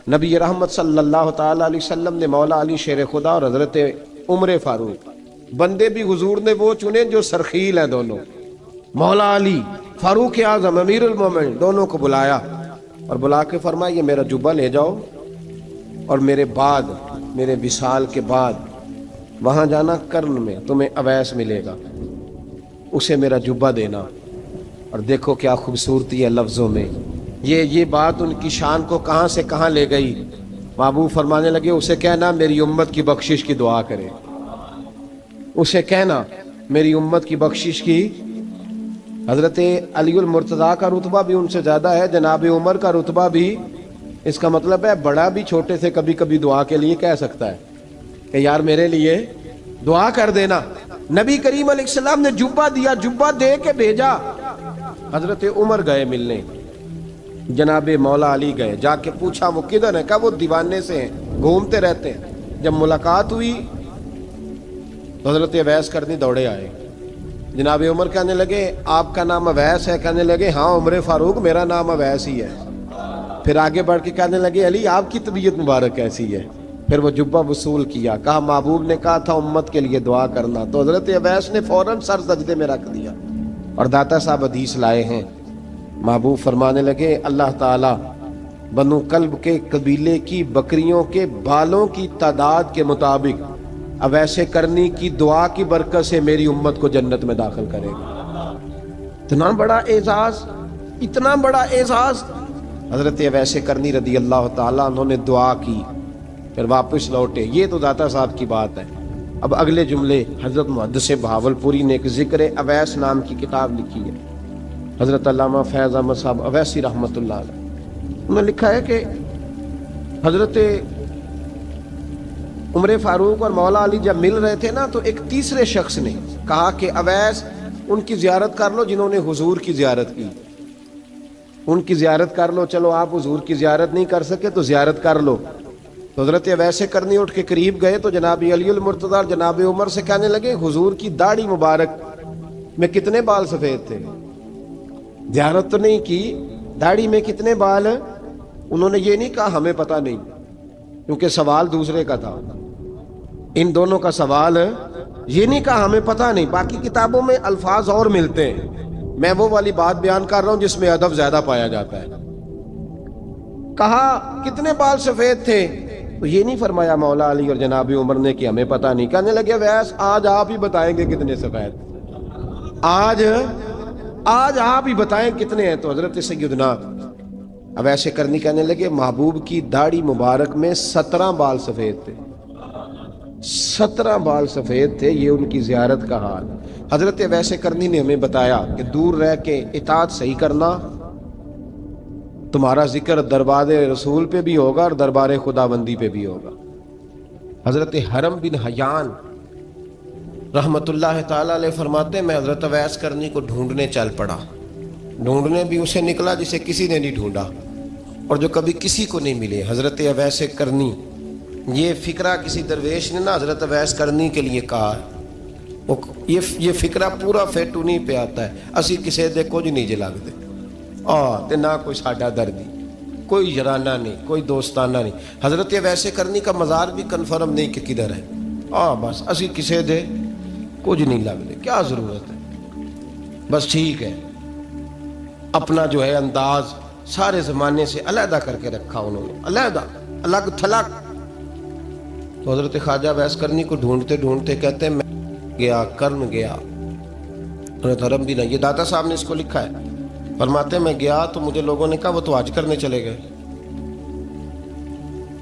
نبی رحمت صلی اللہ تعالی علیہ وسلم نے مولا علی شیر خدا اور حضرت عمر فاروق، بندے بھی حضور نے وہ چنے جو سرخیل ہیں دونوں، مولا علی فاروق اعظم امیر المومنین، دونوں کو بلایا اور بلا کے فرمایا یہ میرا جبہ لے جاؤ اور میرے بعد، میرے وصال کے بعد وہاں جانا کرن میں تمہیں اویس ملے گا، اسے میرا جبہ دینا۔ اور دیکھو کیا خوبصورتی ہے لفظوں میں، یہ بات ان کی شان کو کہاں سے کہاں لے گئی۔ محبوب فرمانے لگے اسے کہنا میری امت کی بخشش کی دعا کرے، اسے کہنا میری امت کی بخشش کی۔ حضرت علی المرتضیٰ کا رتبہ بھی ان سے زیادہ ہے، جناب عمر کا رتبہ بھی، اس کا مطلب ہے بڑا بھی چھوٹے سے کبھی کبھی دعا کے لیے کہہ سکتا ہے کہ یار میرے لیے دعا کر دینا۔ نبی کریم علیہ السلام نے جبہ دیا، جبہ دے کے بھیجا۔ حضرت عمر گئے ملنے، جناب مولا علی گئے، جا کے پوچھا وہ کدھر ہے، کہا وہ دیوانے سے ہیں، گھومتے رہتے ہیں۔ جب ملاقات ہوئی تو حضرت اویس کرنی دوڑے آئے، جناب عمر کہنے لگے آپ کا نام اویس ہے؟ کہنے لگے ہاں عمر فاروق میرا نام اویس ہی ہے۔ پھر آگے بڑھ کے کہنے لگے علی آپ کی طبیعت مبارک کیسی ہے؟ پھر وہ جبہ وصول کیا، کہا محبوب نے کہا تھا امت کے لیے دعا کرنا، تو حضرت اویس نے فوراً سر سجدے میں رکھ دیا۔ اور داتا صاحب حدیث لائے ہیں، محبوب فرمانے لگے اللہ تعالیٰ بنو کلب کے قبیلے کی بکریوں کے بالوں کی تعداد کے مطابق اویس کرنی کی دعا کی برکت سے میری امت کو جنت میں داخل کرے گا۔ اتنا بڑا اعزاز، اتنا بڑا اعزاز۔ حضرت اویس کرنی رضی اللہ تعالیٰ انہوں نے دعا کی، پھر واپس لوٹے۔ یہ تو داتا صاحب کی بات ہے۔ اب اگلے جملے حضرت محدث بہاولپوری نے ایک ذکر اویس نام کی کتاب لکھی ہے، حضرت علامہ فیض احمد صاحب اویسی رحمۃ اللہ علیہ، انہوں نے لکھا ہے کہ حضرت عمر فاروق اور مولا علی جب مل رہے تھے نا تو ایک تیسرے شخص نے کہا کہ اویس ان کی زیارت کر لو جنہوں نے حضور کی زیارت کی، ان کی زیارت کر لو، چلو آپ حضور کی زیارت نہیں کر سکے تو زیارت کر لو۔ تو حضرت اویس کرنی اٹھ کے قریب گئے تو جناب علی المرتضیٰ اور جناب عمر سے کہنے لگے حضور کی داڑھی مبارک میں کتنے بال سفید تھے؟ زیارت تو نہیں کی، داڑھی میں کتنے بال؟ انہوں نے یہ نہیں کہا ہمیں پتہ نہیں، کیونکہ سوال دوسرے کا تھا۔ ان دونوں کا سوال یہ نہیں کہا ہمیں پتہ نہیں، باقی کتابوں میں الفاظ اور ملتے ہیں، میں وہ والی بات بیان کر رہا ہوں جس میں ادب زیادہ پایا جاتا ہے۔ کہا کتنے بال سفید تھے؟ تو یہ نہیں فرمایا مولا علی اور جناب عمر نے کہ ہمیں پتہ نہیں، کہنے لگے ویس آج آپ ہی بتائیں گے کتنے سفید، آج آپ ہی بتائیں کتنے ہیں۔ تو حضرت سیدنا اویس کرنی کہنے لگے محبوب کی داڑھی مبارک میں 17 بال سفید تھے، 17 بال سفید تھے، یہ ان کی زیارت کا حال۔ حضرت اویس کرنی نے ہمیں بتایا کہ دور رہ کے اطاعت صحیح کرنا، تمہارا ذکر دربار رسول پہ بھی ہوگا اور دربار خداوندی پہ بھی ہوگا۔ حضرت حرم بن حیان رحمت اللہ تعالیٰ علیہ فرماتے ہیں میں حضرت اویس کرنی کو ڈھونڈنے چل پڑا، ڈھونڈنے بھی اسے نکلا جسے کسی نے نہیں ڈھونڈا اور جو کبھی کسی کو نہیں ملے۔ حضرت اویس کرنی، یہ فکرہ کسی درویش نے نا حضرت اویس کرنی کے لیے کہا ہے، یہ فکرہ پورا فیٹ انہیں پہ آتا ہے، اسی کسے دے کچھ نہیں جے لگ دے تے نہ کوئی ساڈا دردی، کوئی یارانہ نہیں، کوئی دوستانہ نہیں۔ حضرت اویس کرنی کا مزار بھی کنفرم نہیں کہ کدھر ہے، بس اسی کسے دے کچھ نہیں لگ دے، کیا ضرورت ہے، بس ٹھیک ہے۔ اپنا جو ہے انداز سارے زمانے سے علیحدہ کر کے رکھا انہوں نے، علیحدہ، الگ تھلگ۔ تو حضرت خواجہ اویس کرنی کو ڈھونڈتے ڈھونڈتے کہتے ہیں میں گیا، کرن گیا، حضرت حرم بھی نہیں، یہ داتا صاحب نے اس کو لکھا ہے، فرماتے ہیں میں گیا تو مجھے لوگوں نے کہا وہ تو حج کرنے چلے گئے۔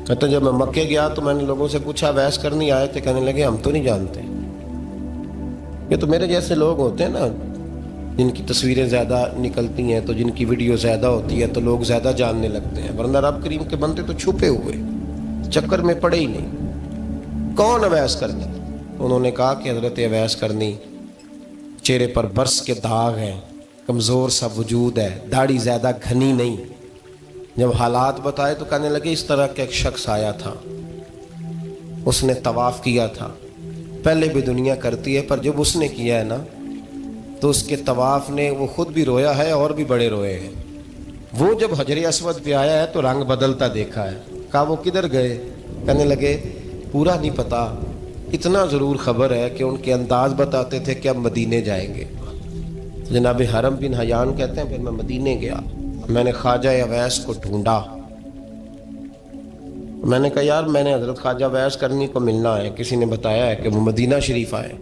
کہتے ہیں جب میں مکے گیا تو میں نے لوگوں سے پوچھا اویس کرنی آئے تھے؟ کہنے لگے ہم تو نہیں جانتے۔ یہ تو میرے جیسے لوگ ہوتے ہیں نا جن کی تصویریں زیادہ نکلتی ہیں تو جن کی ویڈیو زیادہ ہوتی ہے تو لوگ زیادہ جاننے لگتے ہیں، ورنہ رب کریم کے بندے تو چھپے ہوئے چکر میں پڑے ہی نہیں۔ کون اویس کرنی؟ انہوں نے کہا کہ حضرت اویس کرنی، چہرے پر برس کے داغ ہیں، کمزور سا وجود ہے، داڑھی زیادہ گھنی نہیں۔ جب حالات بتائے تو کہنے لگے اس طرح کا ایک شخص آیا تھا، اس نے طواف کیا تھا، پہلے بھی دنیا کرتی ہے پر جب اس نے کیا ہے نا تو اس کے طواف نے وہ خود بھی رویا ہے اور بھی بڑے روئے ہیں۔ وہ جب حجر اسود پہ آیا ہے تو رنگ بدلتا دیکھا ہے، کہا وہ کدھر گئے؟ کہنے لگے پورا نہیں پتا، اتنا ضرور خبر ہے کہ ان کے انداز بتاتے تھے کہ اب مدینے جائیں گے۔ جناب حرم بن حیان کہتے ہیں پھر میں مدینے گیا، میں نے خواجہ اویس کو ڈھونڈا، میں نے کہا یار میں نے حضرت خواجہ اویس کرنی کو ملنا ہے، کسی نے بتایا ہے کہ وہ مدینہ شریف آئے،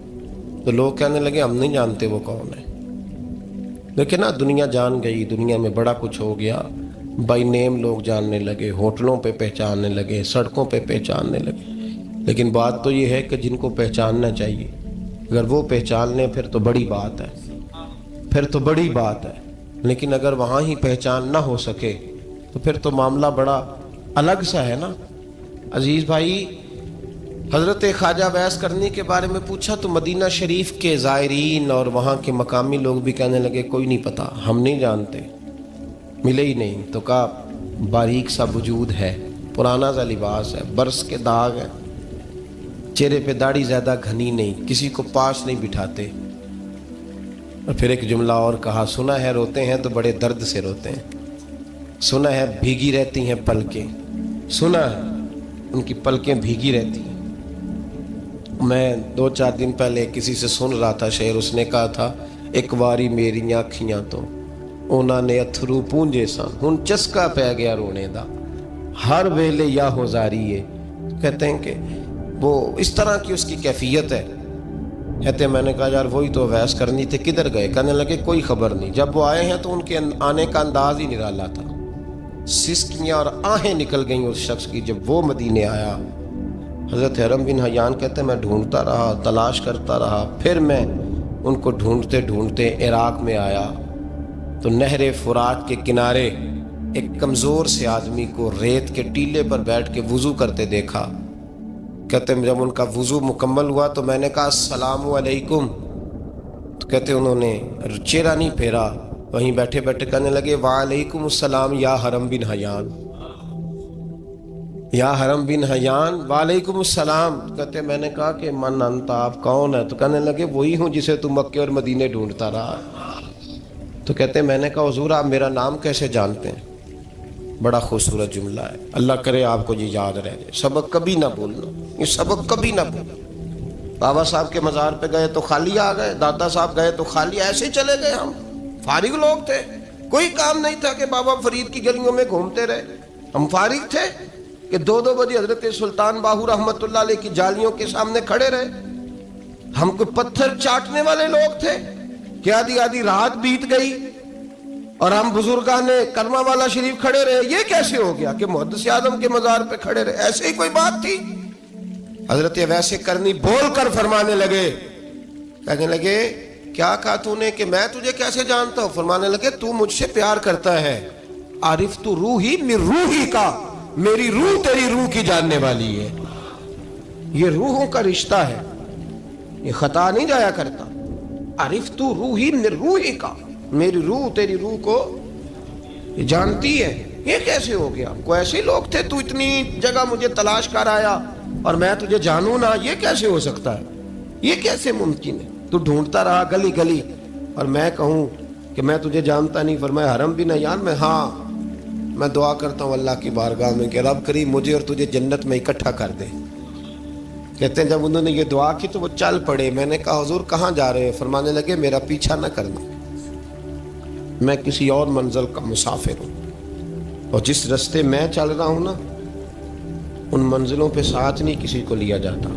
تو لوگ کہنے لگے ہم نہیں جانتے وہ کون ہے۔ لیکن نا دنیا جان گئی، دنیا میں بڑا کچھ ہو گیا، بائی نیم لوگ جاننے لگے، ہوٹلوں پہ پہچاننے لگے، سڑکوں پہ پہچاننے لگے، لیکن بات تو یہ ہے کہ جن کو پہچاننا چاہیے اگر وہ پہچان لیں پھر تو بڑی بات ہے، پھر تو بڑی بات ہے، لیکن اگر وہاں ہی پہچان نہ ہو سکے تو پھر تو معاملہ بڑا الگ سا ہے نا۔ عزیز بھائی، حضرت خواجہ اویس کرنی کے بارے میں پوچھا تو مدینہ شریف کے زائرین اور وہاں کے مقامی لوگ بھی کہنے لگے کوئی نہیں پتا، ہم نہیں جانتے، ملے ہی نہیں۔ تو کہا باریک سا وجود ہے، پرانا سا لباس ہے، برس کے داغ ہے، چہرے پہ داڑھی زیادہ گھنی نہیں، کسی کو پاس نہیں بٹھاتے۔ اور پھر ایک جملہ اور کہا، سنا ہے روتے ہیں تو بڑے درد سے روتے ہیں، سنا ہے بھیگی رہتی ہیں پلکیں، سنا ہے ان کی پلکیں بھیگی رہتی ہیں۔ میں 2-4 دن پہلے کسی سے سن رہا تھا شعر، اس نے کہا تھا ایک واری میری آنکھیاں تو انہوں نے اتھرو پونجے سن، ہن چسکا پہ گیا رونے دا، ہر ویلے یا ہوزاری ہے۔ کہتے ہیں کہ وہ اس طرح کی اس کی کیفیت ہے۔ کہتے ہیں میں نے کہا یار وہی تو اویس کرنی تھے، کدھر گئے؟ کہنے لگے کوئی خبر نہیں، جب وہ آئے ہیں تو ان کے آنے کا انداز ہی نرالا تھا، سسکیاں اور آہیں نکل گئیں اس شخص کی جب وہ مدینے آیا۔ حضرت حرم بن حیان کہتے ہیں میں ڈھونڈتا رہا، تلاش کرتا رہا، پھر میں ان کو ڈھونڈتے ڈھونڈتے عراق میں آیا تو نہر فرات کے کنارے ایک کمزور سے آدمی کو ریت کے ٹیلے پر بیٹھ کے وضو کرتے دیکھا۔ کہتے ہیں جب ان کا وضو مکمل ہوا تو میں نے کہا السلام علیکم، تو کہتے ہیں انہوں نے چہرہ نہیں پھیرا، وہیں بیٹھے بیٹھے کہنے لگے وعلیکم السلام یا حرم بن حیان، یا حرم بن حیان وعلیکم السلام۔ کہتے ہیں میں نے کہا کہ من انت، آپ کون ہے؟ تو کہنے لگے وہی ہوں جسے تم مکے اور مدینے ڈھونڈتا رہا۔ تو کہتے ہیں میں نے کہا حضور آپ میرا نام کیسے جانتے ہیں؟ بڑا خوبصورت جملہ ہے، اللہ کرے آپ کو یہ یاد رہ جائے، سبق کبھی نہ بھولنا، یہ سبق کبھی نہ بھولنا۔ بابا صاحب کے مزار پہ گئے تو خالی آ گئے، دادا صاحب گئے تو خالی، ایسے ہی چلے گئے، ہم فارغ لوگ تھے، کوئی کام نہیں تھا کہ بابا فرید کی گلیوں میں گھومتے رہے، ہم فارغ تھے کہ 2 بجے حضرت سلطان باہو رحمت اللہ علیہ کی جالیوں کے سامنے کھڑے رہے۔ ہم کوئی پتھر چاٹنے والے لوگ تھے کہ آدھی رات بیت گئی اور ہم بزرگان کرما والا شریف کھڑے رہے؟ یہ کیسے ہو گیا کہ محدث اعظم کے مزار پہ کھڑے رہے؟ ایسے ہی کوئی بات تھی؟ حضرت اویس کرنی بول کر فرمانے لگے، کہنے لگے کیا کہا تو نے کہ میں تجھے کیسے جانتا ہوں؟ فرمانے لگے تو مجھ سے پیار کرتا ہے، عارف تو روحی من روحی کا، میری روح تیری روح کی جاننے والی ہے، یہ روحوں کا رشتہ ہے، یہ خطا نہیں جایا کرتا۔ عارف تو روحی من روحی کا، میری روح تیری روح کو جانتی ہے۔ یہ کیسے ہو گیا؟ کوئی ایسے لوگ تھے تو اتنی جگہ مجھے تلاش کر آیا اور میں تجھے جانوں نہ؟ یہ کیسے ہو سکتا ہے؟ یہ کیسے ممکن ہے؟ تو ڈھونڈتا رہا گلی گلی اور میں کہوں کہ میں تجھے جانتا نہیں؟ فرمایا حرم بن حیان میں، ہاں میں دعا کرتا ہوں اللہ کی بارگاہ میں کہ رب کریم مجھے اور تجھے جنت میں اکٹھا کر دے۔ کہتے ہیں جب انہوں نے یہ دعا کی تو وہ چل پڑے۔ میں نے کہا حضور کہاں جا رہے ہیں؟ فرمانے لگے میرا پیچھا نہ کرنا، میں کسی اور منزل کا مسافر ہوں، اور جس رستے میں چل رہا ہوں نا ان منزلوں پہ ساتھ نہیں کسی کو لیا جاتا،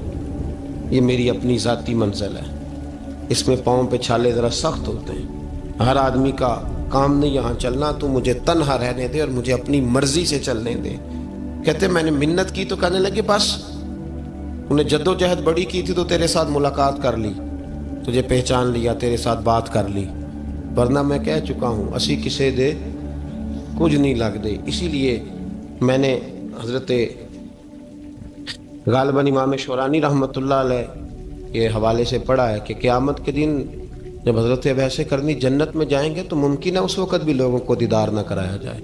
یہ میری اپنی ذاتی منزل ہے، اس میں پاؤں پہ چھالے ذرا سخت ہوتے ہیں، ہر آدمی کا کام نہیں یہاں چلنا، تو مجھے تنہا رہنے دے اور مجھے اپنی مرضی سے چلنے دے۔ کہتے میں نے منت کی تو کہنے لگے بس انہیں جد و جہد بڑی کی تھی تو تیرے ساتھ ملاقات کر لی، تجھے پہچان لیا، تیرے ساتھ بات کر لی، ورنہ میں کہہ چکا ہوں اسی کسے دے کچھ نہیں لگ دے۔ اسی لیے میں نے حضرت غالباً امام شورانی رحمۃ اللہ علیہ کے حوالے سے پڑھا ہے کہ قیامت کے دن جب حضرت اویس کرنی جنت میں جائیں گے تو ممکن ہے اس وقت بھی لوگوں کو دیدار نہ کرایا جائے،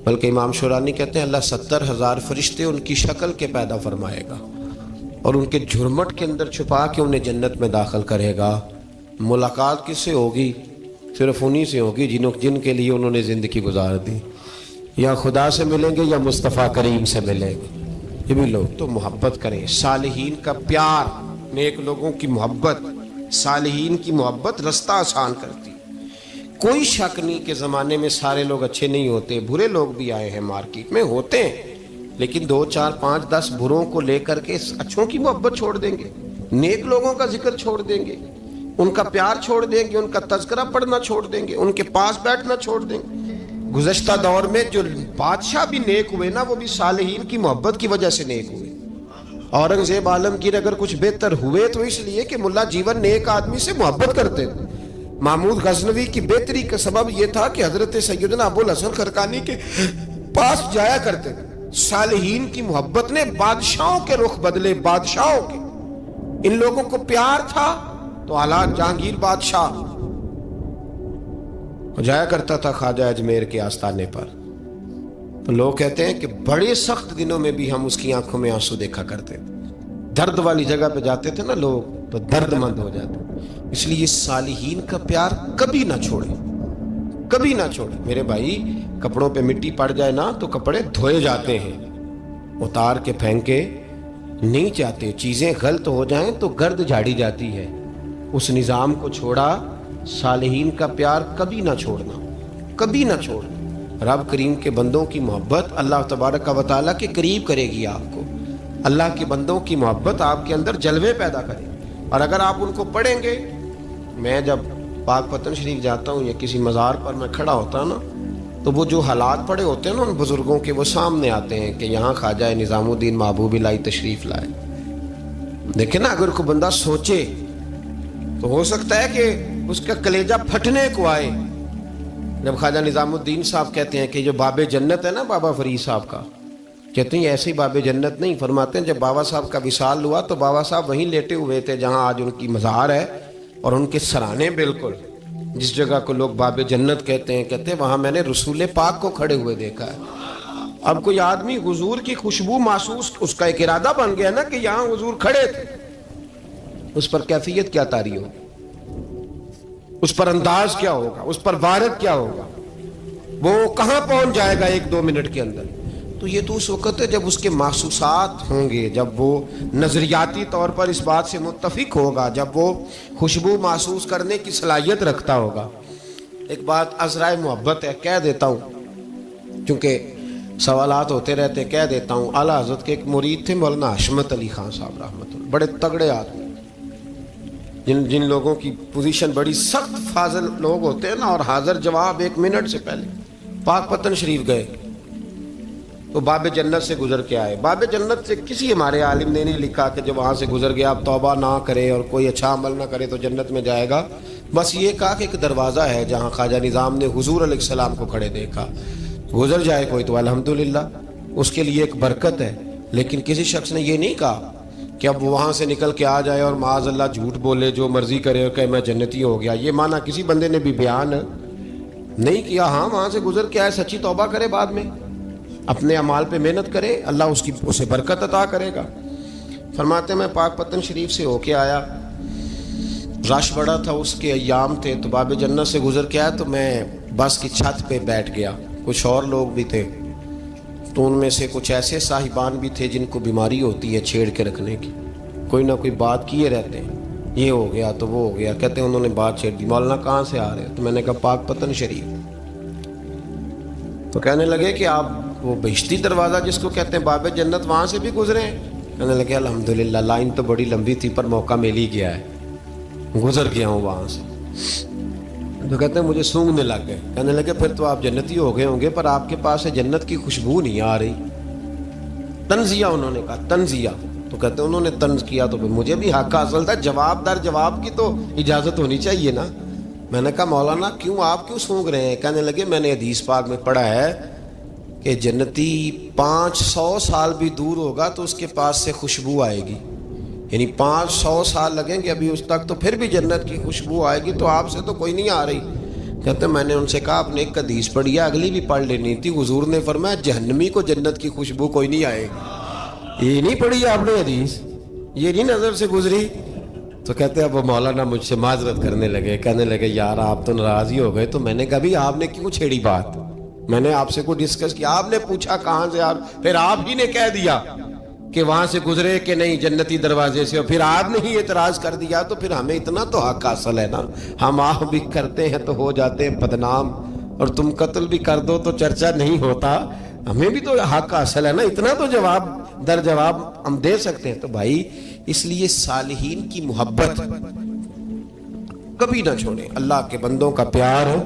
بلکہ امام شورانی کہتے ہیں اللہ 70,000 فرشتے ان کی شکل کے پیدا فرمائے گا اور ان کے جھرمٹ کے اندر چھپا کے انہیں جنت میں داخل کرے گا۔ ملاقات کس سے ہوگی؟ صرف انہی سے ہوگی جن کے لیے انہوں نے زندگی گزار دی۔ یا خدا سے ملیں گے یا مصطفیٰ کریم سے ملیں گے. یہ بھی لوگ تو محبت کریں. صالحین کا پیار، نیک لوگوں کی محبت، صالحین کی محبت رستہ آسان کرتی. کوئی شک نہیں کہ زمانے میں سارے لوگ اچھے نہیں ہوتے، برے لوگ بھی آئے ہیں مارکیٹ میں، ہوتے ہیں، لیکن 2 4 5 10 بروں کو لے کر کے اچھوں کی محبت چھوڑ دیں گے، نیک لوگوں کا ذکر چھوڑ دیں گے، ان کا پیار چھوڑ دیں گے، ان کا تذکرہ پڑھنا چھوڑ دیں گے، ان کے پاس بیٹھنا چھوڑ دیں گے. گزشتہ دور میں جو بادشاہ بھی نیک ہوئے نا، وہ بھی صالحین کی محبت کی وجہ سے نیک ہوئے. اورنگزیب عالمگیر اگر کچھ بہتر ہوئے تو اس لیے کہ ملا جیون نیک آدمی سے محبت کرتے تھے. محمود غزنوی کی بہتری کا سبب یہ تھا کہ حضرت سیدنا ابوالحسن خرقانی کے پاس جایا کرتے تھے. صالحین کی محبت نے بادشاہوں کے رخ بدلے، بادشاہوں کے. ان لوگوں کو پیار تھا تو حالات جہانگیر بادشاہ جایا کرتا تھا خواجہ اجمیر کے آستانے پر، تو لوگ کہتے ہیں کہ بڑے سخت دنوں میں بھی ہم اس کی آنکھوں میں آنسو دیکھا کرتے تھے. درد والی جگہ پہ جاتے تھے نا لوگ تو درد مند ہو جاتے. اس لیے صالحین کا پیار کبھی نہ چھوڑے، کبھی نہ چھوڑے. میرے بھائی کپڑوں پہ مٹی پڑ جائے نا تو کپڑے دھوئے جاتے ہیں، اتار کے پھینکے نہیں چاہتے. چیزیں غلط ہو جائیں تو گرد جھاڑی جاتی ہے. اس نظام کو چھوڑا. صالحین کا پیار کبھی نہ چھوڑنا، کبھی نہ چھوڑنا. رب کریم کے بندوں کی محبت اللہ تبارک و تعالیٰ کے قریب کرے گی آپ کو. اللہ کے بندوں کی محبت آپ کے اندر جلوے پیدا کرے. اور اگر آپ ان کو پڑھیں گے، میں جب پاک پتن شریف جاتا ہوں یا کسی مزار پر میں کھڑا ہوتا ہوں نا، تو وہ جو حالات پڑے ہوتے ہیں نا ان بزرگوں کے، وہ سامنے آتے ہیں کہ یہاں خواجہ نظام الدین محبوب الہی تشریف لائے. دیکھیں نا، اگر کوئی بندہ سوچے تو ہو سکتا ہے کہ اس کا کلیجہ پھٹنے کو آئے جب خواجہ نظام الدین صاحب کہتے ہیں کہ جو باب جنت ہے نا بابا فرید صاحب کا، کہتے ہیں ایسے ہی باب جنت نہیں. فرماتے ہیں جب بابا صاحب کا وصال ہوا تو بابا صاحب وہیں لیٹے ہوئے تھے جہاں آج ان کی مزار ہے، اور ان کے سرانے بالکل جس جگہ کو لوگ باب جنت کہتے ہیں، کہتے ہیں وہاں میں نے رسول پاک کو کھڑے ہوئے دیکھا ہے. اب کوئی آدمی حضور کی خوشبو محسوس، اس کا ایک ارادہ بن گیا نا کہ یہاں حضور کھڑے تھے، اس پر کیفیت کیا طاری ہو، اس پر انداز کیا ہوگا، اس پر وارد کیا ہوگا، وہ کہاں پہنچ جائے گا 1-2 منٹ کے اندر. تو یہ تو اس وقت ہے جب اس کے محسوسات ہوں گے، جب وہ نظریاتی طور پر اس بات سے متفق ہوگا، جب وہ خوشبو محسوس کرنے کی صلاحیت رکھتا ہوگا. ایک بات عذرائے محبت ہے، کہہ دیتا ہوں کیونکہ سوالات ہوتے رہتے، کہہ دیتا ہوں. اعلیٰ حضرت کے ایک مرید تھے مولانا حشمت علی خان صاحب رحمۃ اللہ، بڑے تگڑے آدمی، جن لوگوں کی پوزیشن بڑی سخت فاضل لوگ ہوتے ہیں نا، اور حاضر جواب 1 منٹ سے پہلے. پاک پتن شریف گئے تو باب جنت سے گزر کے آئے. باب جنت سے کسی ہمارے عالم نے نہیں لکھا کہ جب وہاں سے گزر گیا اب توبہ نہ کرے اور کوئی اچھا عمل نہ کرے تو جنت میں جائے گا. بس یہ کہا کہ ایک دروازہ ہے جہاں خواجہ نظام نے حضور علیہ السلام کو کھڑے دیکھا، گزر جائے کوئی تو الحمدللہ اس کے لیے ایک برکت ہے. لیکن کسی شخص نے یہ نہیں کہا کہ اب وہاں سے نکل کے آ جائے اور معاذ اللہ جھوٹ بولے، جو مرضی کرے اور کہ میں جنتی ہو گیا. یہ معنی کسی بندے نے بھی بیان نہیں کیا. ہاں وہاں سے گزر کے آئے، سچی توبہ کرے، بعد میں اپنے اعمال پہ محنت کرے، اللہ اسے برکت عطا کرے گا. فرماتے میں پاک پتن شریف سے ہو کے آیا، رش بڑا تھا، اس کے ایام تھے، تو باب جنت سے گزر کے آیا تو میں بس کی چھت پہ بیٹھ گیا. کچھ اور لوگ بھی تھے، تو ان میں سے کچھ ایسے صاحبان بھی تھے جن کو بیماری ہوتی ہے چھیڑ کے رکھنے کی، کوئی نہ کوئی بات کیے رہتے ہیں، یہ ہو گیا تو وہ ہو گیا. کہتے ہیں انہوں نے بات چھیڑ دی، مولانا کہاں سے آ رہے؟ تو میں نے کہا پاک پتن شریف. تو کہنے لگے کہ آپ وہ بہشتی دروازہ جس کو کہتے ہیں باب جنت، وہاں سے بھی گزرے ہیں؟ کہنے لگے الحمدللہ، لائن تو بڑی لمبی تھی پر موقع مل ہی گیا ہے، گزر گیا ہوں وہاں سے. تو کہتے ہیں مجھے سونگنے لگ گئے. کہنے لگے پھر تو آپ جنتی ہو گئے ہوں گے، پر آپ کے پاس سے جنت کی خوشبو نہیں آ رہی. تنزیہ انہوں نے کہا، تنزیہ. تو کہتے ہیں انہوں نے طنز کیا تو مجھے بھی حق حاصل تھا، جواب در جواب کی تو اجازت ہونی چاہیے نا. میں نے کہا مولانا آپ کیوں سونگ رہے ہیں؟ کہنے لگے میں نے حدیث پاک میں پڑھا ہے کہ جنتی 500 سال بھی دور ہوگا تو اس کے پاس سے خوشبو آئے گی، یعنی 500 سال لگیں گے ابھی اس تک، تو پھر بھی جنت کی خوشبو آئے گی. تو آپ سے تو کوئی نہیں آ رہی. کہتے میں نے ان سے کہا آپ نے ایک حدیث پڑھی ہے، اگلی بھی پڑھ لینی تھی. حضور نے فرمایا جہنمی کو جنت کی خوشبو کوئی نہیں آئے گی. یہ نہیں پڑھی آپ نے حدیث، یہ نہیں نظر سے گزری. تو کہتے اب وہ مولانا مجھ سے معذرت کرنے لگے، کہنے لگے یار آپ تو ناراض ہی ہو گئے. تو میں نے کہا بھی آپ نے کیوں چھیڑی بات؟ میں نے آپ سے کوئی ڈسکس کیا؟ آپ نے پوچھا کہاں سے، پھر آپ ہی نے کہہ دیا کہ وہاں سے گزرے کہ نہیں جنتی دروازے سے، اور پھر آپ نے ہی اعتراض کر دیا، تو پھر ہمیں اتنا تو حق حاصل ہے نا، ہم آہ بھی کرتے ہیں تو ہو جاتے ہیں بدنام، اور تم قتل بھی کر دو تو چرچا نہیں ہوتا، ہمیں بھی تو حق حاصل ہے نا، اتنا تو جواب در جواب ہم دے سکتے ہیں۔ تو بھائی اس لیے صالحین کی محبت کبھی نہ چھوڑیں، اللہ کے بندوں کا پیار ہو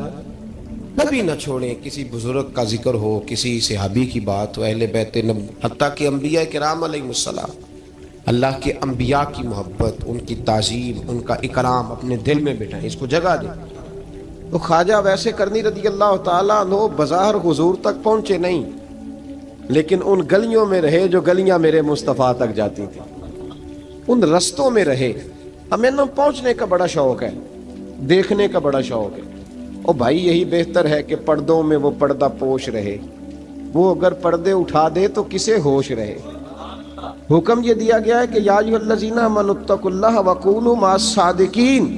کبھی نہ چھوڑیں، کسی بزرگ کا ذکر ہو، کسی صحابی کی بات ہو، اہل بیت نبی، حتیٰ کہ انبیاء کرام علیہ السلام، اللہ کے انبیاء کی محبت، ان کی تعظیم، ان کا اکرام اپنے دل میں بٹھائیں، اس کو جگہ دیں۔ تو خواجہ ویسے کرنی رضی اللہ تعالیٰ عنہ بظاہر حضور تک پہنچے نہیں، لیکن ان گلیوں میں رہے جو گلیاں میرے مصطفیٰ تک جاتی تھی، ان رستوں میں رہے۔ ہمیں نہ پہنچنے کا بڑا شوق ہے، دیکھنے کا بڑا شوق ہے، اور بھائی یہی بہتر ہے کہ پردوں میں وہ پردہ پوش رہے، وہ اگر پردے اٹھا دے تو کسے ہوش رہے۔ حکم یہ دیا گیا ہے کہ یا ایھا الذین آمنوا اتقوا اللہ وکونوا مع الصادقین،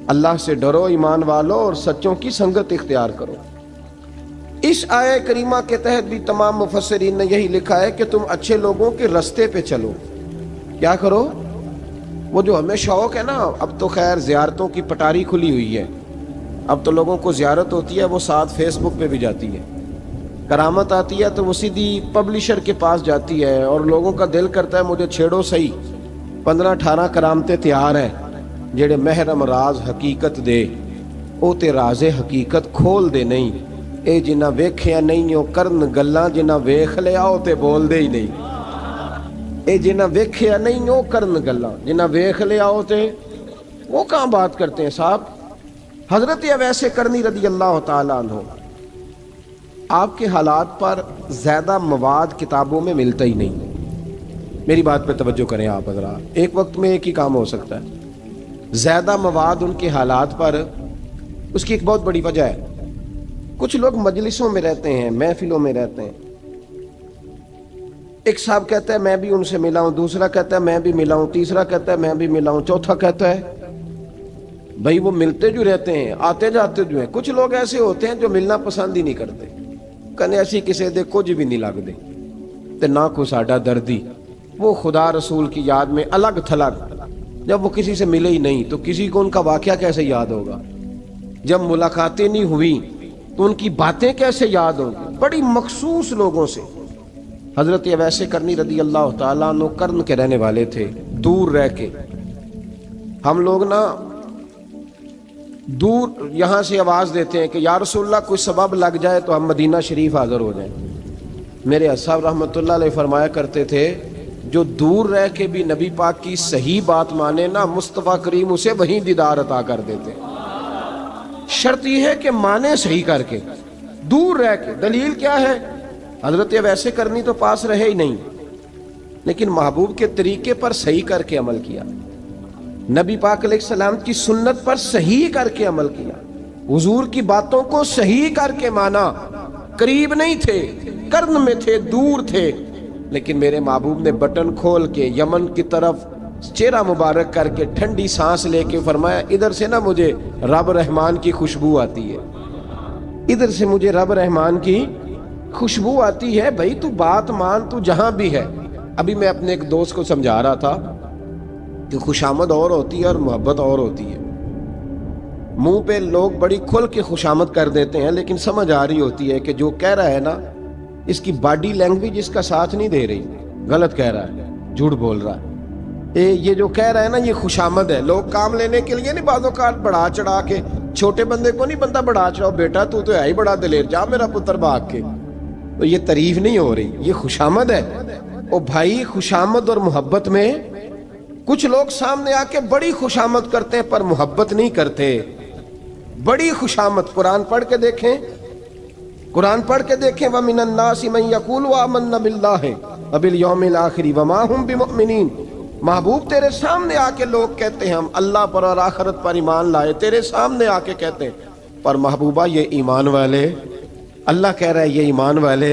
اللہ سے ڈرو ایمان والو اور سچوں کی سنگت اختیار کرو۔ اس آیہ کریمہ کے تحت بھی تمام مفسرین نے یہی لکھا ہے کہ تم اچھے لوگوں کے رستے پہ چلو۔ کیا کرو؟ وہ جو ہمیں شوق ہے نا، اب تو خیر زیارتوں کی پٹاری کھلی ہوئی ہے، اب تو لوگوں کو زیارت ہوتی ہے وہ ساتھ فیس بک پہ بھی جاتی ہے، کرامت آتی ہے تو وہ سیدھی پبلشر کے پاس جاتی ہے، اور لوگوں کا دل کرتا ہے مجھے چھیڑو صحیح، 15-18 کرامتیں تیار ہیں، جڑے محرم راز حقیقت دے او تے راز حقیقت کھول دے نہیں، اے جنہ ویکھیا نہیں او کرن گلاں، جنہ ویکھ لیا او تے بول دے ہی نہیں، اے جنہ ویکھیا نہیں او کرن گلاں، جنہ ویکھ لیا او تے وہ کہاں بات کرتے ہیں صاحب۔ حضرت اویس کرنی رضی اللہ تعالیٰ عنہ، آپ کے حالات پر زیادہ مواد کتابوں میں ملتا ہی نہیں، میری بات پہ توجہ کریں آپ حضرات، ایک وقت میں ایک ہی کام ہو سکتا ہے، زیادہ مواد ان کے حالات پر، اس کی ایک بہت بڑی وجہ ہے۔ کچھ لوگ مجلسوں میں رہتے ہیں، محفلوں میں رہتے ہیں، ایک صاحب کہتا ہے میں بھی ان سے ملا ہوں، دوسرا کہتا ہے میں بھی ملا ہوں، تیسرا کہتا ہے میں بھی ملا ہوں، چوتھا کہتا ہے بھائی وہ ملتے جو رہتے ہیں، آتے جاتے جو ہیں۔ کچھ لوگ ایسے ہوتے ہیں جو ملنا پسند ہی نہیں کرتے، کنے ایسی کسی دے کچھ بھی نہیں لگ دے تے نہ کو ساڈا دردی، وہ خدا رسول کی یاد میں الگ تھلگ، جب وہ کسی سے ملے ہی نہیں تو کسی کو ان کا واقعہ کیسے یاد ہوگا، جب ملاقاتیں نہیں ہوئی تو ان کی باتیں کیسے یاد ہوں گی۔ بڑی مخصوص لوگوں سے حضرت اویس کرنی رضی اللہ تعالیٰ عنہ کرن کے رہنے والے تھے، دور رہ کے۔ ہم لوگ نا دور یہاں سے آواز دیتے ہیں کہ یا رسول اللہ کوئی سبب لگ جائے تو ہم مدینہ شریف حاضر ہو جائیں۔ میرے اصحاب رحمۃ اللہ علیہ فرمایا کرتے تھے جو دور رہ کے بھی نبی پاک کی صحیح بات مانے نا، مصطفیٰ کریم اسے وہیں دیدار عطا کر دیتے۔ شرط یہ ہے کہ مانے صحیح کر کے، دور رہ کے۔ دلیل کیا ہے؟ حضرت اویس کرنی تو پاس رہے ہی نہیں، لیکن محبوب کے طریقے پر صحیح کر کے عمل کیا، نبی پاک علیہ السلام کی سنت پر صحیح کر کے عمل کیا، حضور کی باتوں کو صحیح کر کے مانا۔ قریب نہیں تھے، قرن میں تھے، دور تھے، لیکن میرے محبوب نے بٹن کھول کے یمن کی طرف چہرہ مبارک کر کے ٹھنڈی سانس لے کے فرمایا ادھر سے نا مجھے رب رحمان کی خوشبو آتی ہے، ادھر سے مجھے رب رحمان کی خوشبو آتی ہے، بھائی تو بات مان، تو جہاں بھی ہے۔ ابھی میں اپنے ایک دوست کو سمجھا رہا تھا کہ خوشامد اور ہوتی ہے اور محبت اور ہوتی ہے۔ منہ پہ لوگ بڑی کھل کے خوشامد کر دیتے ہیں، لیکن سمجھ آ رہی ہوتی ہے کہ جو کہہ رہا ہے نا اس کی باڈی لینگویج اس کا ساتھ نہیں دے رہی، غلط کہہ رہا ہے، جھوٹ بول رہا ہے۔ یہ جو کہہ رہا ہے نا یہ خوشامد ہے۔ لوگ کام لینے کے لیے نہیں بعض اوقات بڑھا چڑھا کے، چھوٹے بندے کو نہیں بندہ بڑھا چڑھاؤ، بیٹا تو ہے ہی بڑا دلیر، جا میرا پتر بھاگ کے، تو یہ تعریف نہیں ہو رہی، یہ خوشامد ہے۔ او بھائی خوشامد اور محبت میں کچھ لوگ سامنے آ کے بڑی خوشامد کرتے ہیں پر محبت نہیں کرتے۔ بڑی خوشامد قرآن پڑھ کے دیکھیں، قرآن پڑھ کے دیکھیں وَمِنَ النَّاسِ مَن يَقُولُ آمَنَّا بِاللَّهِ وَبِالْيَوْمِ الْآخِرِ وَمَا هُمْ بِمُؤْمِنِينَ۔ محبوب تیرے سامنے آ کے لوگ کہتے ہیں ہم اللہ پر اور آخرت پر ایمان لائے، تیرے سامنے آ کے کہتے ہیں، پر محبوبہ یہ ایمان والے، اللہ کہہ رہا ہے یہ ایمان والے۔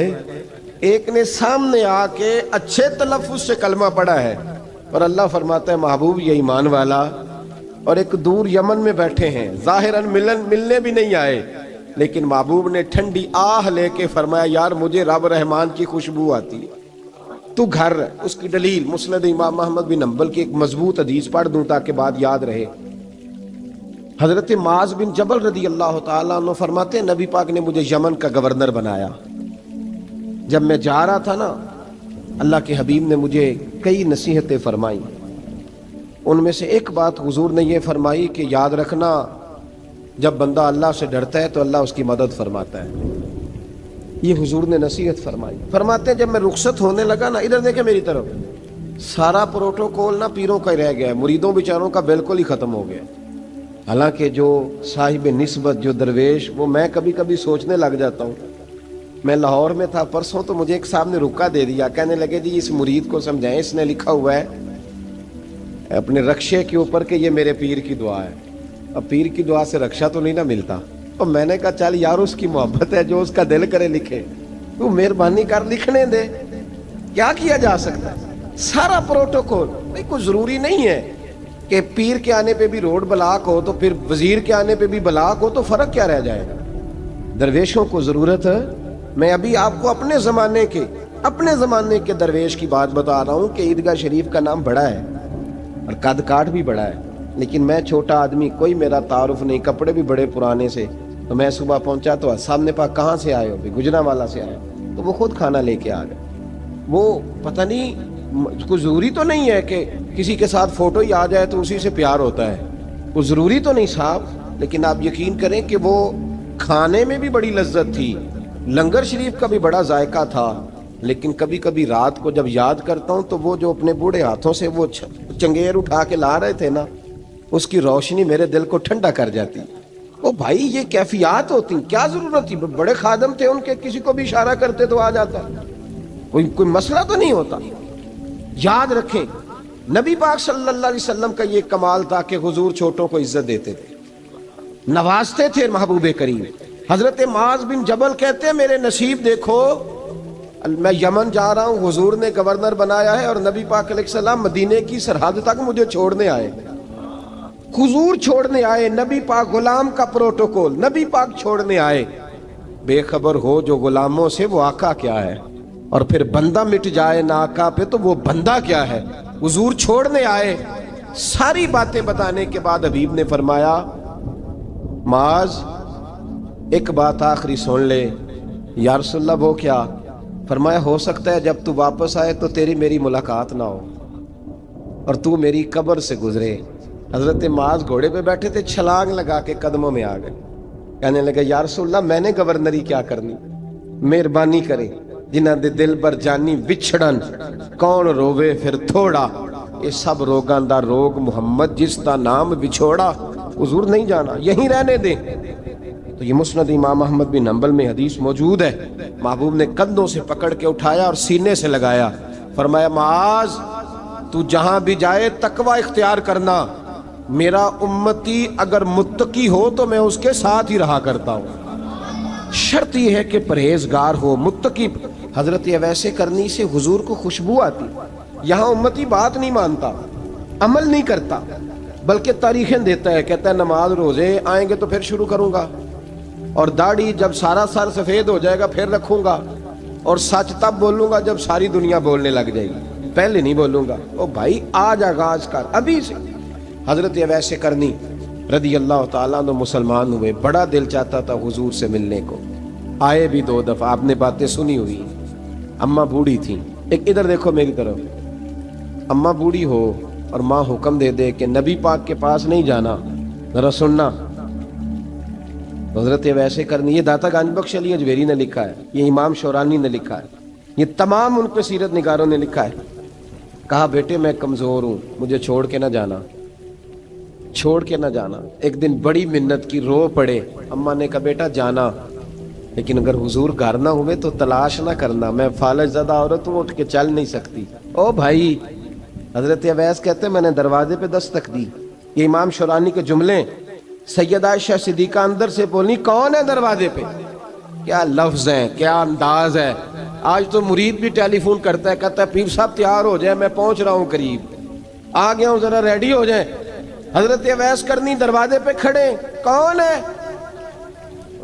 ایک نے سامنے آ کے اچھے تلفظ سے کلمہ پڑھا ہے اور اللہ فرماتا ہے محبوب یہ ایمان والا، اور ایک دور یمن میں بیٹھے ہیں، ظاہراً ملنے بھی نہیں آئے، لیکن محبوب نے ٹھنڈی آہ لے کے فرمایا یار مجھے رب رحمان کی خوشبو آتی ہے، تو گھر رہ۔ اس کی دلیل مسند امام محمد بن حنبل کی ایک مضبوط حدیث پڑھ دوں تاکہ بات یاد رہے۔ حضرت معاذ بن جبل رضی اللہ تعالیٰ عنہ فرماتے ہیں نبی پاک نے مجھے یمن کا گورنر بنایا۔ جب میں جا رہا تھا نا، اللہ کے حبیب نے مجھے کئی نصیحتیں فرمائیں، ان میں سے ایک بات حضور نے یہ فرمائی کہ یاد رکھنا جب بندہ اللہ سے ڈرتا ہے تو اللہ اس کی مدد فرماتا ہے۔ یہ حضور نے نصیحت فرمائی۔ فرماتے ہیں جب میں رخصت ہونے لگا نا، ادھر دیکھیں میری طرف، سارا پروٹوکول نا پیروں کا ہی رہ گیا ہے، مریدوں بیچاروں کا بالکل ہی ختم ہو گیا۔ حالانکہ جو صاحب نسبت جو درویش، وہ میں کبھی کبھی سوچنے لگ جاتا ہوں۔ میں لاہور میں تھا پرسوں، تو مجھے ایک صاحب نے رکا دے دیا، کہنے لگے جی اس مرید کو سمجھائیں، اس نے لکھا ہوا ہے اپنے رکشے کے اوپر کہ یہ میرے پیر کی دعا ہے۔ اب پیر کی دعا سے رکشہ تو نہیں نہ ملتا، تو میں نے کہا چل یار اس کی محبت ہے، جو اس کا دل کرے لکھے، تو مہربانی کر لکھنے دے، کیا کیا جا سکتا ہے۔ سارا پروٹوکول بھائی کوئی ضروری نہیں ہے کہ پیر کے آنے پہ بھی روڈ بلاک ہو تو پھر وزیر کے آنے پہ بھی بلاک ہو، تو فرق کیا رہ جائے گا۔ درویشوں کو ضرورت ہے۔ میں ابھی آپ کو اپنے زمانے کے درویش کی بات بتا رہا ہوں کہ عیدگاہ شریف کا نام بڑا ہے اور قد کاٹ بھی بڑا ہے، لیکن میں چھوٹا آدمی، کوئی میرا تعارف نہیں، کپڑے بھی بڑے پرانے سے، تو میں صبح پہنچا تو سامنے پاک کہاں سے آئے ہو؟ گجرا والا سے آئے، تو وہ خود کھانا لے کے آ گئے۔ وہ پتہ نہیں، کوئی ضروری تو نہیں ہے کہ کسی کے ساتھ فوٹو ہی آ جائے تو اسی سے پیار ہوتا ہے، کوئی ضروری تو نہیں صاحب، لیکن آپ یقین کریں کہ وہ کھانے میں بھی بڑی لذت تھی، لنگر شریف کا بھی بڑا ذائقہ تھا۔ لیکن کبھی کبھی رات کو جب یاد کرتا ہوں تو وہ جو اپنے بوڑھے ہاتھوں سے وہ چنگیر اٹھا کے لا رہے تھے نا، اس کی روشنی میرے دل کو ٹھنڈا کر جاتی۔ او بھائی یہ کیفیات ہوتی، کیا ضرورت تھی؟ بڑے خادم تھے ان کے، کسی کو بھی اشارہ کرتے تو آ جاتا، کوئی مسئلہ تو نہیں ہوتا۔ یاد رکھیں نبی پاک صلی اللہ علیہ وسلم کا یہ کمال تھا کہ حضور چھوٹوں کو عزت دیتے تھے، نوازتے تھے محبوب کریم۔ حضرت معاذ بن جبل کہتے ہیں میرے نصیب دیکھو، میں یمن جا رہا ہوں، حضور نے گورنر بنایا ہے، اور نبی پاک علیہ السلام مدینے کی سرحد تک مجھے چھوڑنے آئے، حضور چھوڑنے آئے، نبی پاک غلام کا پروٹوکول، نبی پاک چھوڑنے آئے۔ بے خبر ہو جو غلاموں سے وہ آقا کیا ہے، اور پھر بندہ مٹ جائے نہ آقا پہ تو وہ بندہ کیا ہے۔ حضور چھوڑنے آئے، ساری باتیں بتانے کے بعد حبیب نے فرمایا معاذ ایک بات آخری سن لے۔ یا رسول اللہ وہ کیا؟ فرمایا ہو سکتا ہے جب تو واپس آئے تو تیری میری ملاقات نہ ہو اور تو میری قبر سے گزرے۔ حضرت معاذ گھوڑے پہ بیٹھے تھے، چھلانگ لگا کے قدموں میں آ گئے، کہنے لگے یا رسول اللہ میں نے گورنری کیا کرنی، مہربانی کرے، جنہاں دے دل بر جانی وچھڑن، کون روے پھر تھوڑا، یہ سب روگاں دا روگ محمد جس دا نام بچھوڑا۔ حضور نہیں جانا، یہیں رہنے دیں۔ تو یہ مسند امام احمد بن حنبل میں حدیث موجود ہے۔ محبوب نے کندھوں سے پکڑ کے اٹھایا اور سینے سے لگایا، فرمایا معاذ تو جہاں بھی جائے تقوی اختیار کرنا، میرا امتی اگر متقی ہو تو میں اس کے ساتھ ہی رہا کرتا ہوں، شرط یہ ہے کہ پرہیزگار ہو، متقی۔ حضرت اویس کرنی سے حضور کو خوشبو آتی، یہاں امتی بات نہیں مانتا، عمل نہیں کرتا، بلکہ تاریخیں دیتا ہے، کہتا ہے نماز روزے آئیں گے تو پھر شروع کروں گا، اور داڑھی جب سارا سر سفید ہو جائے گا پھر رکھوں گا، اور سچ تب بولوں گا جب ساری دنیا بولنے لگ جائے گی، پہلے نہیں بولوں گا۔ او بھائی آج آغاز کر ابھی سے۔ حضرت اویس کرنی رضی اللہ تعالیٰ عنہ مسلمان ہوئے، بڑا دل چاہتا تھا حضور سے ملنے کو، آئے بھی 2 دفعہ، آپ نے باتیں سنی ہوئی۔ اماں بوڑھی تھیں، ایک ادھر دیکھو میری طرف، اماں بوڑھی ہو اور ماں حکم دے دے کہ نبی پاک کے پاس نہیں جانا، ذرا سننا۔ حضرت ویسے کرنی، یہ داتا گنج بخش علی اجویری نے لکھا ہے، یہ امام شورانی نے لکھا ہے، یہ تمام ان پہ سیرت نگاروں نے لکھا ہے۔ کہا بیٹے میں کمزور ہوں، مجھے چھوڑ کے نہ جانا، چھوڑ کے نہ جانا۔ ایک دن بڑی منت کی، رو پڑے۔ اماں نے کہا بیٹا جانا، لیکن اگر حضور گھر نہ ہوئے تو تلاش نہ کرنا، میں فالج زدہ عورت ہوں، اٹھ کے چل نہیں سکتی۔ او بھائی، حضرت اویس کہتے ہیں میں نے دروازے پہ دستک دی، یہ امام شورانی کے جملے۔ سیدہ عائشہ صدیقہ اندر سے بولی کون ہے دروازے پہ؟ کیا لفظ ہیں، کیا انداز ہے۔ آج تو مرید بھی ٹیلی فون کرتا ہے، کہتا ہے پیر صاحب تیار ہو جائے، میں پہنچ رہا ہوں، قریب آ گیا ہوں، ذرا ریڈی ہو جائیں۔ حضرت اویس کرنی دروازے پہ کھڑے، کون ہے؟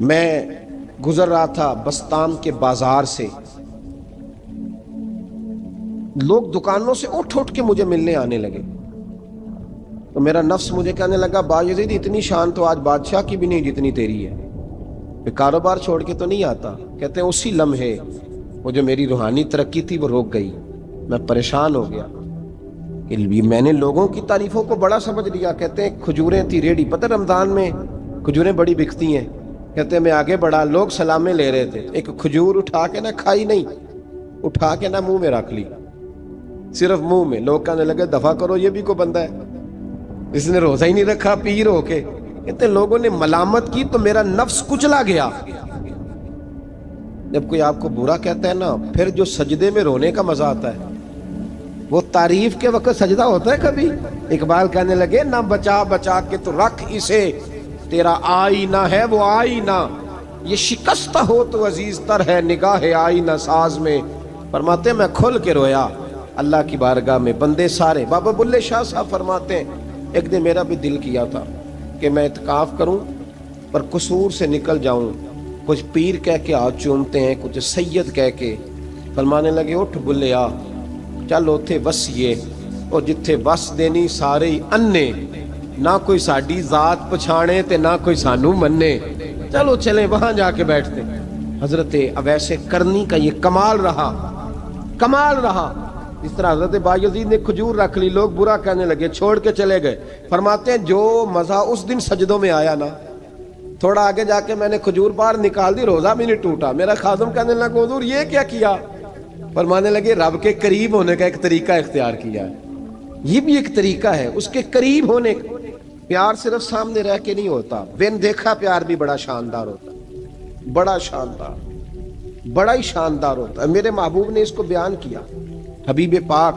میں گزر رہا تھا بستام کے بازار سے، لوگ دکانوں سے اٹھ اٹھ کے مجھے ملنے آنے لگے، تو میرا نفس مجھے کہنے لگا بایزید اتنی شان تو آج بادشاہ کی بھی نہیں جتنی تیری ہے، میں کاروبار چھوڑ کے تو نہیں آتا۔ کہتے ہیں اسی لمحے وہ جو میری روحانی ترقی تھی وہ رک گئی، میں پریشان ہو گیا کہ میں نے لوگوں کی تعریفوں کو بڑا سمجھ لیا۔ کہتے ہیں کھجوریں تھی ریڈی، پتہ رمضان میں کھجوریں بڑی بکتی ہیں، کہتے ہیں میں آگے بڑھا، لوگ سلامیں لے رہے تھے، ایک کھجور اٹھا کے نہ کھائی نہیں، اٹھا کے نہ منہ میں رکھ لی، صرف منہ میں۔ لوگ کہنے لگے دفع کرو، یہ بھی کوئی بندہ ہے، اس نے روزہ ہی نہیں رکھا، پیر ہو کے۔ کہتے ہیں لوگوں نے ملامت کی تو میرا نفس کچلا گیا۔ جب کوئی آپ کو برا کہتا ہے نا، پھر جو سجدے میں رونے کا مزہ آتا ہے، وہ تعریف کے وقت سجدہ ہوتا ہے کبھی؟ اقبال کہنے لگے نہ بچا بچا کے تو رکھ اسے، تیرا آئینہ ہے وہ آئینہ، یہ شکستہ ہو تو عزیز تر ہے نگاہ آئینہ ساز میں۔ فرماتے ہیں میں کھل کے رویا اللہ کی بارگاہ میں، بندے سارے۔ بابا بلے شاہ صاحب فرماتے ہیں ایک دن میرا بھی دل کیا تھا کہ میں اعتکاف کروں پر قصور سے نکل جاؤں، کچھ پیر کہہ کے ہاتھ چومتے ہیں، کچھ سید کہہ کے۔ فرمانے لگے اٹھ بلیا، چل اوتھے وسیے، اور جتھے وس دینی سارے ہی انے، نہ کوئی ساڈی ذات پچھانے تے نہ کوئی سانو مننے، چلو چلیں وہاں جا کے بیٹھتے۔ حضرت اویس کرنی کا یہ کمال رہا، کمال رہا۔ اس طرح حضرت بایزید نے کھجور رکھ لی، لوگ برا کہنے لگے، چھوڑ کے چلے گئے۔ فرماتے ہیں جو مزہ اس دن سجدوں میں آیا نا، تھوڑا آگے جا کے میں نے کھجور باہر نکال دی، روزہ بھی نہیں ٹوٹا۔ میرا خادم کہنے لگا حضور یہ کیا کیا؟ فرمانے لگے رب کے قریب ہونے کا ایک طریقہ اختیار کیا ہے، یہ بھی ایک طریقہ ہے اس کے قریب ہونے کا۔ پیار صرف سامنے رہ کے نہیں ہوتا، بن دیکھا پیار بھی بڑا شاندار ہوتا ہے، بڑا شاندار، بڑا ہی شاندار ہوتا ہے۔ میرے محبوب نے اس کو بیان کیا، حبیب پاک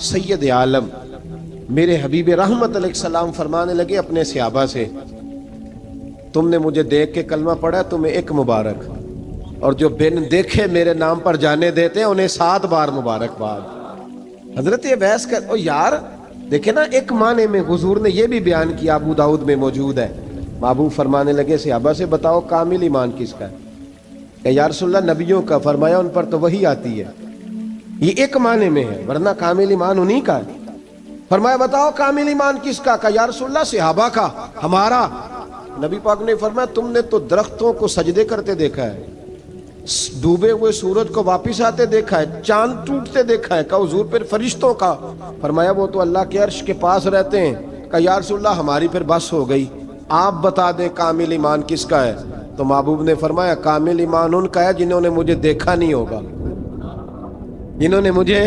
سید عالم میرے حبیب رحمت علیہ السلام فرمانے لگے اپنے صحابہ سے، تم نے مجھے دیکھ کے کلمہ پڑھا، تمہیں ایک مبارک، اور جو بن دیکھے میرے نام پر جانے دیتے ہیں انہیں 7 بار مبارکباد۔ حضرت اویس کا او یار دیکھیں نا، ایک معنی میں حضور نے یہ بھی بیان کیا، ابو داؤد میں موجود ہے۔ محبوب فرمانے لگے صحابہ سے بتاؤ کامل ایمان کس کا ہے؟ کہ یا رسول اللہ نبیوں کا۔ فرمایا ان پر تو وہی آتی ہے، یہ ایک معنی میں ہے، ورنہ کامل ایمان انہی کا ہے۔ فرمایا بتاؤ کامل ایمان کس کا؟ کہ یا رسول اللہ صحابہ کا، ہمارا۔ نبی پاک نے فرمایا تم نے تو درختوں کو سجدے کرتے دیکھا ہے، ڈوبے ہوئے سورج کو واپس آتے دیکھا ہے، چاند ٹوٹتے دیکھا ہے۔ کہا حضور پھر فرشتوں کا؟ فرمایا وہ تو اللہ کے عرش کے پاس رہتے ہیں۔ کہا یا رسول اللہ ہماری پھر بس ہو گئی، آپ بتا دیں کامل ایمان کس کا ہے؟ تو محبوب نے فرمایا کامل ایمان ان کا ہے جنہوں نے مجھے دیکھا نہیں ہوگا، جنہوں نے مجھے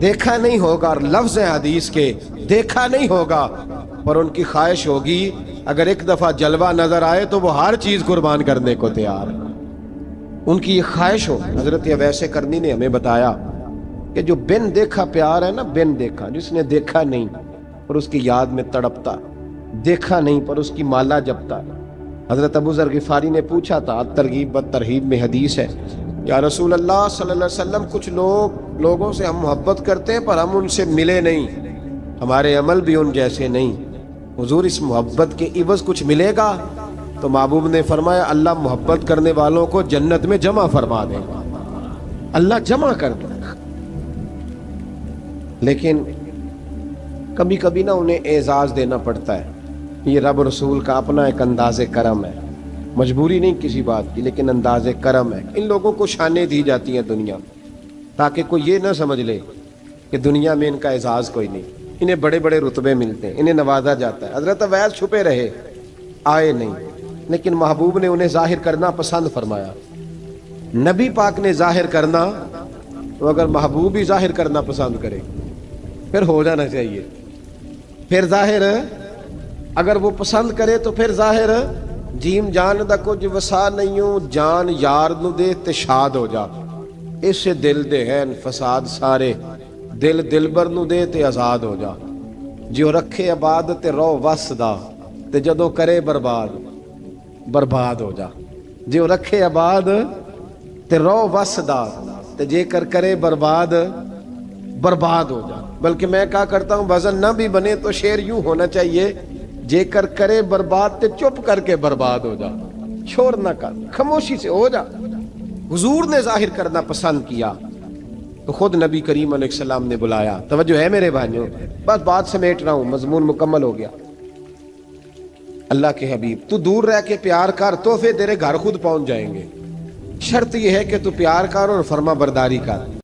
دیکھا نہیں ہوگا، اور لفظ حدیث کے دیکھا نہیں ہوگا، پر ان کی خواہش ہوگی اگر ایک دفعہ جلوہ نظر آئے تو وہ ہر چیز قربان کرنے کو تیار ہے، ان کی یہ خواہش ہو۔ حضرت اویس کرنی نے ہمیں بتایا کہ جو بن دیکھا پیار ہے نا، بن دیکھا، جس نے دیکھا نہیں پر اس کی یاد میں تڑپتا، دیکھا نہیں پر اس کی مالا جپتا۔ حضرت ابو ذر غفاری نے پوچھا تھا، ترغیب و ترہیب میں حدیث ہے، یا رسول اللہ صلی اللہ علیہ وسلم کچھ لوگوں سے ہم محبت کرتے ہیں پر ہم ان سے ملے نہیں، ہمارے عمل بھی ان جیسے نہیں، حضور اس محبت کے عوض کچھ ملے گا؟ تو محبوب نے فرمایا اللہ محبت کرنے والوں کو جنت میں جمع فرما دے گا، اللہ جمع کر دے گا۔ لیکن کبھی کبھی نا انہیں اعزاز دینا پڑتا ہے، یہ رب رسول کا اپنا ایک انداز کرم ہے، مجبوری نہیں کسی بات کی، لیکن انداز کرم ہے۔ ان لوگوں کو شانیں دی جاتی ہیں دنیا، تاکہ کوئی یہ نہ سمجھ لے کہ دنیا میں ان کا اعزاز کوئی نہیں، انہیں بڑے بڑے رتبے ملتے ہیں، انہیں نوازا جاتا ہے۔ حضرت اویس چھپے رہے، آئے نہیں، لیکن محبوب نے انہیں ظاہر کرنا پسند فرمایا۔ نبی پاک نے ظاہر کرنا تو اگر محبوب ہی ظاہر کرنا پسند کرے پھر ہو جانا چاہیے، پھر ظاہر اگر وہ پسند کرے تو پھر ظاہر جیم جان دا کچھ وسا نہیں ہوں، جان یار نو دے تے شاد ہو جا، اس سے دل دے ہیں فساد سارے، دل دلبر نو دے تے آزاد ہو جا، جو رکھے آباد تے رو وس دا تے جدوں کرے برباد برباد ہو جا، جو رکھے آباد تے رو وس دا تے جے کر کرے برباد برباد ہو جا۔ بلکہ میں کہا کرتا ہوں وزن نہ بھی بنے تو شعر یوں ہونا چاہیے، جے کر کرے برباد تے چپ کر کے برباد ہو جا۔ شور نہ کر، خاموشی سے ہو جا۔ حضور نے ظاہر کرنا پسند کیا تو خود نبی کریم علیہ السلام نے بلایا۔ توجہ ہے میرے بھائیوں، بس بات سمیٹ رہا ہوں، مضمون مکمل ہو گیا۔ اللہ کے حبیب تو دور رہ کے پیار کر، تحفے تیرے گھر خود پہنچ جائیں گے، شرط یہ ہے کہ تو پیار کر اور فرما برداری کر۔